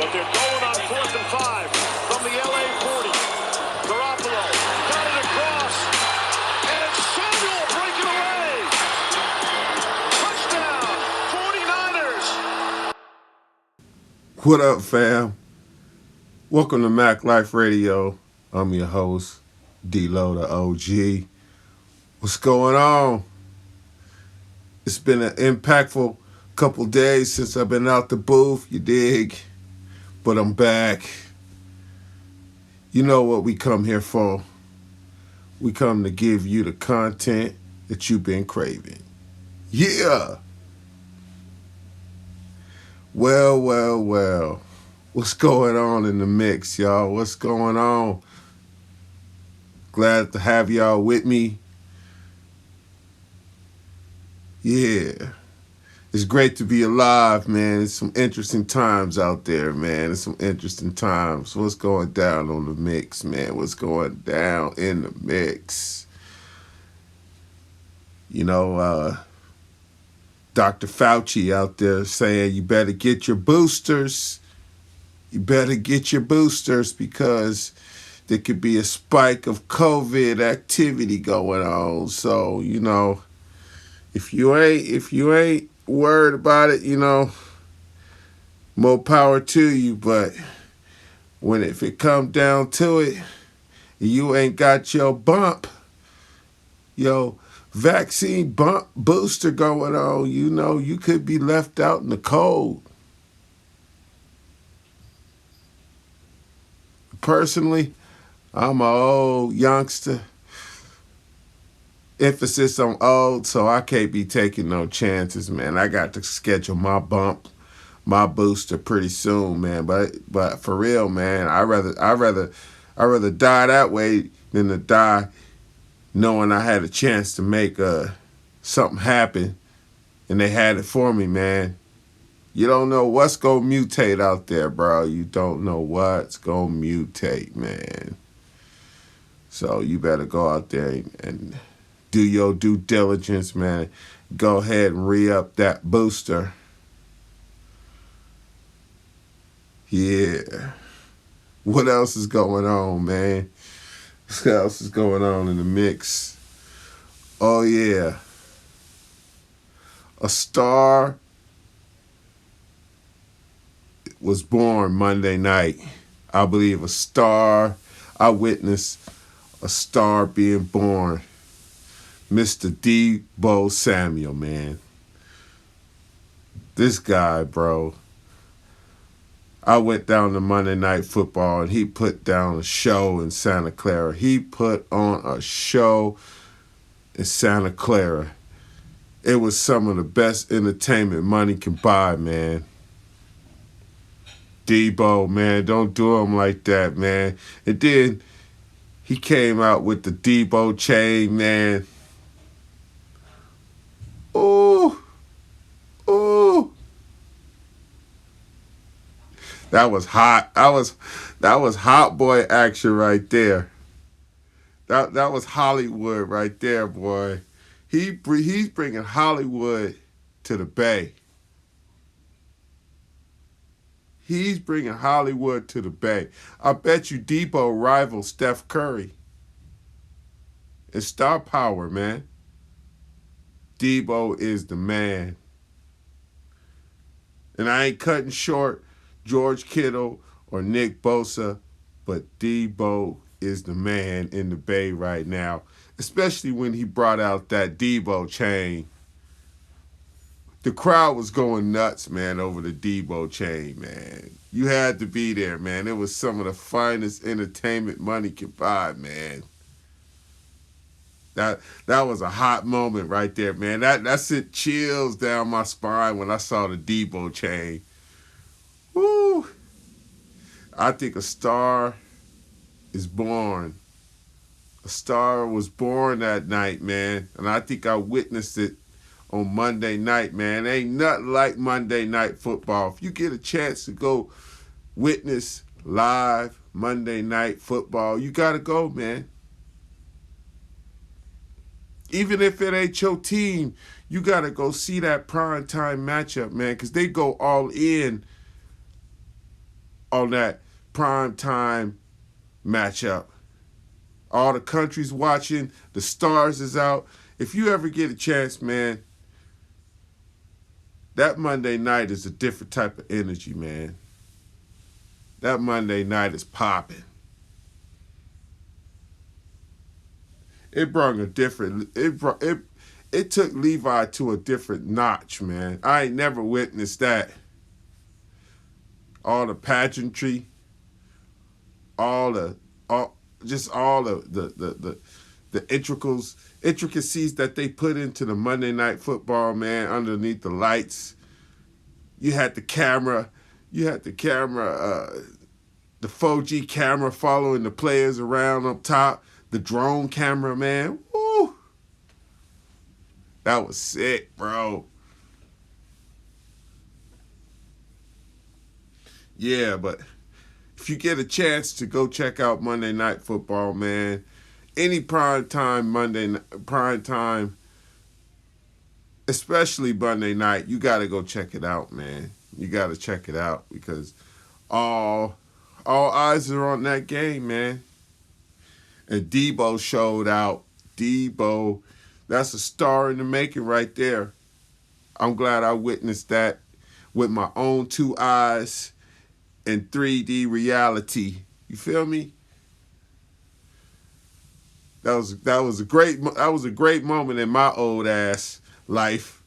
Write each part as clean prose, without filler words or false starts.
But they're going on 4th and 5 from the LA 40. Garoppolo got it across, and it's Samuel breaking away. Touchdown, 49ers. What up, fam? Welcome to Mac Life Radio. I'm your host, D-Lo, the OG. What's going on? It's been an impactful couple days since I've been out the booth, you dig? But I'm back. You know what we come here for. We come to give you the content that you've been craving. Yeah! Well. What's going on in the mix, y'all? What's going on? Glad to have y'all with me. Yeah. It's great to be alive, man. It's some interesting times out there, man. It's some interesting times. What's going down on the mix, man? What's going down in the mix? You know, Dr. Fauci out there saying you better get your boosters. You better get your boosters because there could be a spike of COVID activity going on. So, you know, if you ain't worried about it, you know, more power to you. But if it come down to it, you ain't got your vaccine bump booster going on, you know, you could be left out in the cold. Personally, I'm an old youngster. Emphasis on old, so I can't be taking no chances, man. I got to schedule my booster pretty soon, man. But for real, man, I rather die that way than to die knowing I had a chance to make something happen and they had it for me, man. You don't know what's gonna mutate out there, bro. You don't know what's gonna mutate, man. So you better go out there and do your due diligence, man. Go ahead and re-up that booster. Yeah. What else is going on, man? What else is going on in the mix? Oh, yeah. A star was born Monday night. I believe I witnessed a star being born. Mr. Deebo Samuel, man. This guy, bro. I went down to Monday Night Football and he put down a show in Santa Clara. He put on a show in Santa Clara. It was some of the best entertainment money can buy, man. Deebo, man, don't do him like that, man. And then he came out with the Deebo chain, man. Ooh. That was hot. That was hot boy action right there. That was Hollywood right there, boy. He's bringing Hollywood to the Bay. He's bringing Hollywood to the Bay. I bet you Deebo rivals Steph Curry. It's star power, man. Deebo is the man. And I ain't cutting short George Kittle or Nick Bosa, but Deebo is the man in the Bay right now, especially when he brought out that Deebo chain. The crowd was going nuts, man, over the Deebo chain, man. You had to be there, man. It was some of the finest entertainment money could buy, man. That was a hot moment right there, man. That sent chills down my spine when I saw the Deebo chain. Woo! I think a star is born. A star was born that night, man. And I think I witnessed it on Monday night, man. Ain't nothing like Monday Night Football. If you get a chance to go witness live Monday Night Football, you got to go, man. Even if it ain't your team, you got to go see that primetime matchup, man, because they go all in on that prime time matchup. All the countries watching, the stars is out. If you ever get a chance, man, that Monday night is a different type of energy, man. That Monday night is popping. It brought a different. It took Levi to a different notch, man. I ain't never witnessed that. All the pageantry, all the all just all the intricacies that they put into the Monday Night Football, man, underneath the lights. You had the camera, the 4G camera following the players around up top, the drone camera, man. Woo! That was sick, bro. Yeah, but if you get a chance to go check out Monday Night Football, man, any prime time, especially Monday night, you got to go check it out, man. You got to check it out because all eyes are on that game, man. And Debo showed out. Debo, that's a star in the making right there. I'm glad I witnessed that with my own two eyes in 3D reality. You feel me? That was a great moment in my old ass life.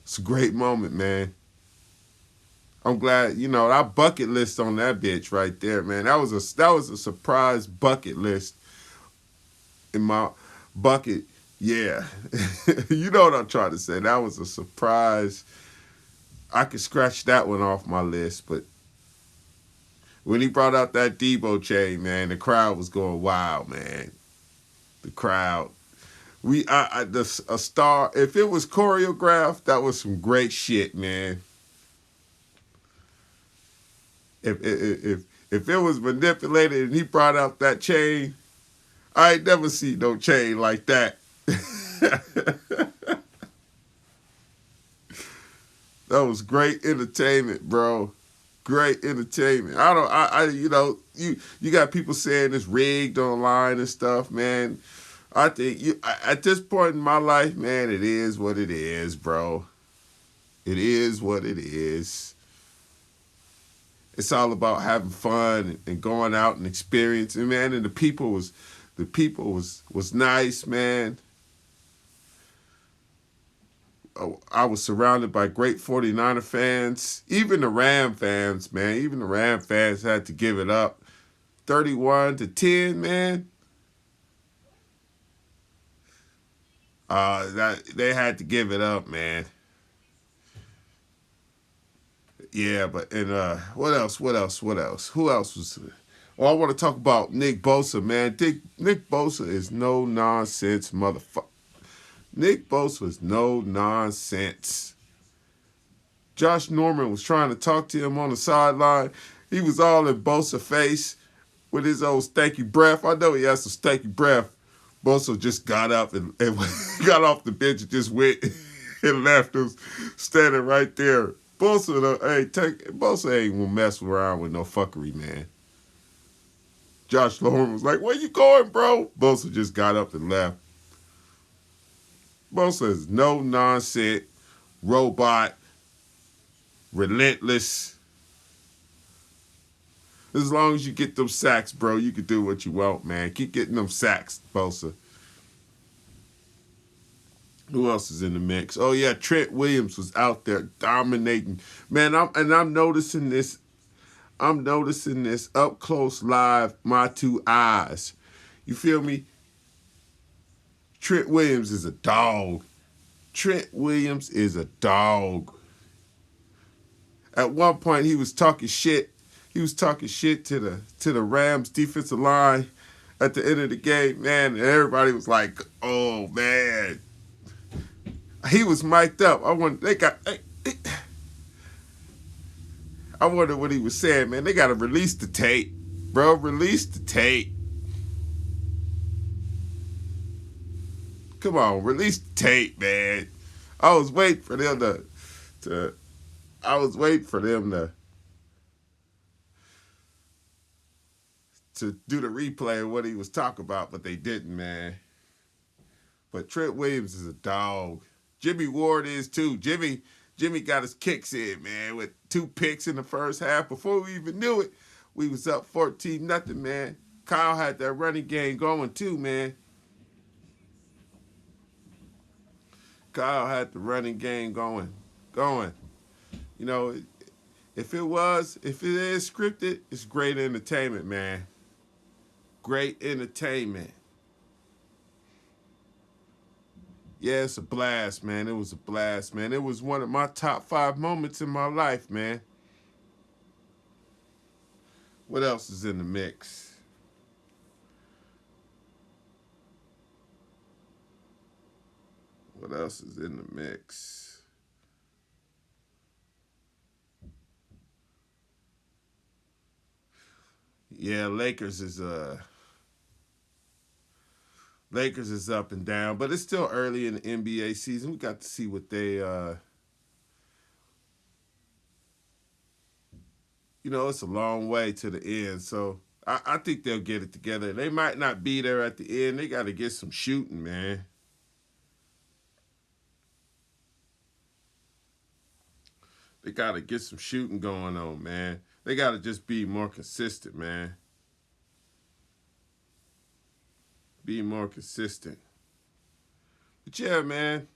It's a great moment, man. I'm glad, that bucket list on that bitch right there, man. That was a surprise bucket list in my bucket. Yeah. You know what I'm trying to say. That was a surprise. I could scratch that one off my list, but when he brought out that Debo chain, man, the crowd was going wild, man. The crowd. A star. If it was choreographed, that was some great shit, man. If it was manipulated and he brought out that chain, I ain't never seen no chain like that. That was great entertainment, bro. Great entertainment. You got people saying it's rigged online and stuff, man. I think at this point in my life, man, it is what it is, bro. It is what it is. It's all about having fun and going out and experiencing, man. And the people was nice, man. I was surrounded by great 49er fans. Even the Ram fans, man. Even the Ram fans had to give it up. 31-10, man. They had to give it up, man. Yeah, but what else? Who else was? Oh, I want to talk about Nick Bosa, man. Nick Bosa is no nonsense, motherfucker. Nick Bosa was no nonsense. Josh Norman was trying to talk to him on the sideline. He was all in Bosa face with his old stanky breath. I know he has some stanky breath. Bosa just got up and got off the bench and just went and left him standing right there. Bosa ain't gonna mess around with no fuckery, man. Josh Norman was like, "Where you going, bro?" Bosa just got up and left. Bosa is no nonsense, robot, relentless. As long as you get them sacks, bro, you can do what you want, man. Keep getting them sacks, Bosa. Who else is in the mix? Oh yeah, Trent Williams was out there dominating. Man, I'm noticing this. I'm noticing this up close live, my two eyes. You feel me? Trent Williams is a dog. Trent Williams is a dog. At one point, he was talking shit. He was talking shit to the Rams defensive line at the end of the game, man. And everybody was like, "Oh man." He was mic'd up. I wonder what he was saying, man. They got to release the tape, bro. Release the tape. Come on, release the tape, man. I was waiting for them to to do the replay of what he was talking about, but they didn't, man. But Trent Williams is a dog. Jimmy Ward is too. Jimmy got his kicks in, man, with 2 picks in the first half. Before we even knew it, we was up 14-0, man. Kyle had that running game going too, man. Kyle had the running game going. You know, if it is scripted, it's great entertainment, man. Great entertainment. Yeah, it's a blast, man. It was a blast, man. It was one of my top 5 moments in my life, man. What else is in the mix? What else is in the mix? Yeah, Lakers is up and down, but it's still early in the NBA season. We got to see what they it's a long way to the end, so I think they'll get it together. They might not be there at the end. They got to get some shooting, man. They got to get some shooting going on, man. They got to just be more consistent, man. Be more consistent. But yeah, man.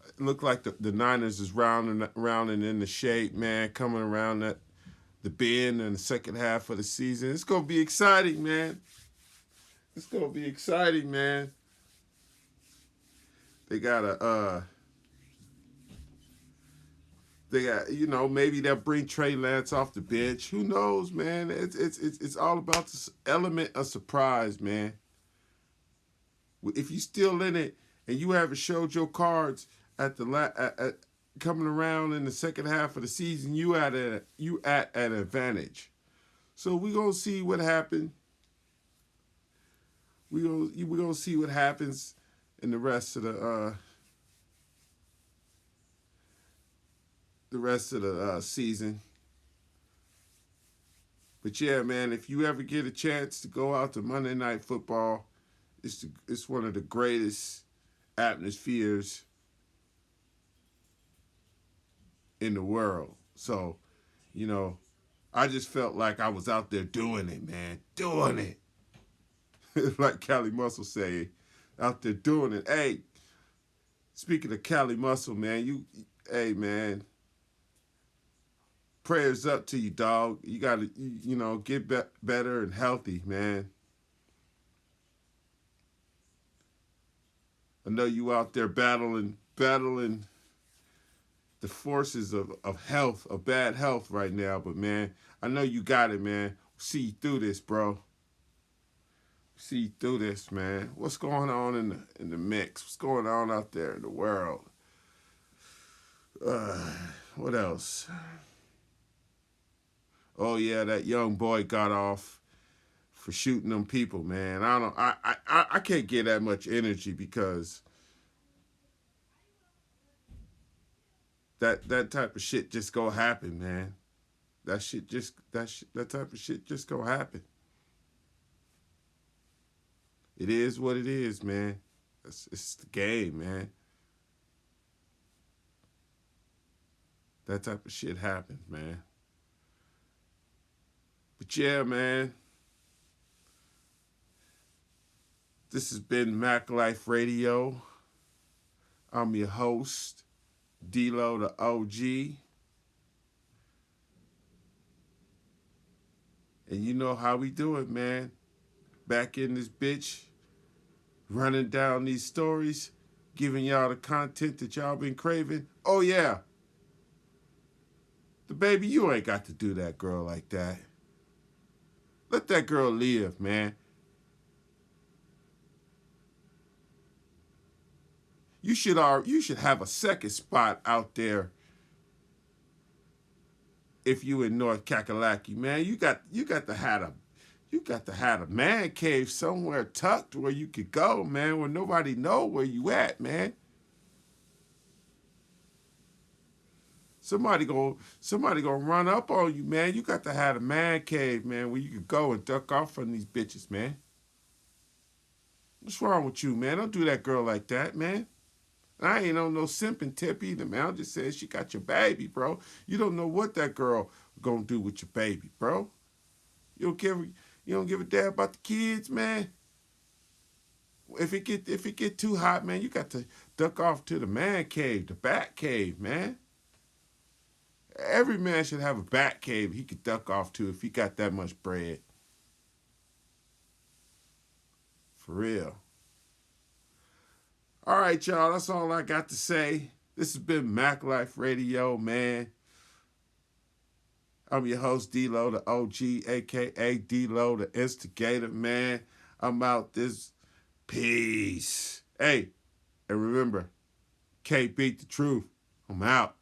It looked like the Niners is rounding in the shape, man, coming around the bend in the second half of the season. It's gonna be exciting, man. It's gonna be exciting, man. They got maybe they'll bring Trey Lance off the bench. Who knows, man? It's all about the element of surprise, man. If you still in it and you haven't showed your cards at coming around in the second half of the season, you at an advantage. So we gonna see what happens. We gonna see what happens in the rest of the season. But yeah, man, if you ever get a chance to go out to Monday Night Football, it's one of the greatest atmospheres in the world. So, I just felt like I was out there doing it, man. Doing it. Like Cali Muscle say, out there doing it. Hey, speaking of Cali Muscle, man, hey, man, prayers up to you, dog. You got to, get better and healthy, man. I know you out there battling the forces of health, of bad health right now, but man, I know you got it, man. See you through this, bro. See you through this, man. What's going on in the mix? What's going on out there in the world? What else? Oh yeah, that young boy got off for shooting them people, man. I can't get that much energy because that type of shit just gonna happen, man. That type of shit just gonna happen. It is what it is, man. It's the game, man. That type of shit happens, man. But yeah, man. This has been MackLife Radio. I'm your host, D-Lo the OG. And you know how we do it, man. Back in this bitch, running down these stories, giving y'all the content that y'all been craving. Oh yeah. The baby, you ain't got to do that girl like that. Let that girl live, man. You should have a second spot out there if you in North Kakalaki, man. You got to have a man cave somewhere tucked where you could go, man, where nobody know where you at, man. Somebody gonna run up on you, man. You got to have a man cave, man, where you can go and duck off from these bitches, man. What's wrong with you, man? Don't do that girl like that, man. I ain't on no simping tip either, man. I'm just saying she got your baby, bro. You don't know what that girl gonna do with your baby, bro. You don't give a damn about the kids, man. If it get too hot, man, you got to duck off to the man cave, the bat cave, man. Every man should have a bat cave he could duck off to if he got that much bread. For real. All right, y'all. That's all I got to say. This has been Mac Life Radio, man. I'm your host, D-Lo, the OG, a.k.a. D-Lo, the instigator, man. I'm out this. Peace. Hey, and remember, can't beat the truth. I'm out.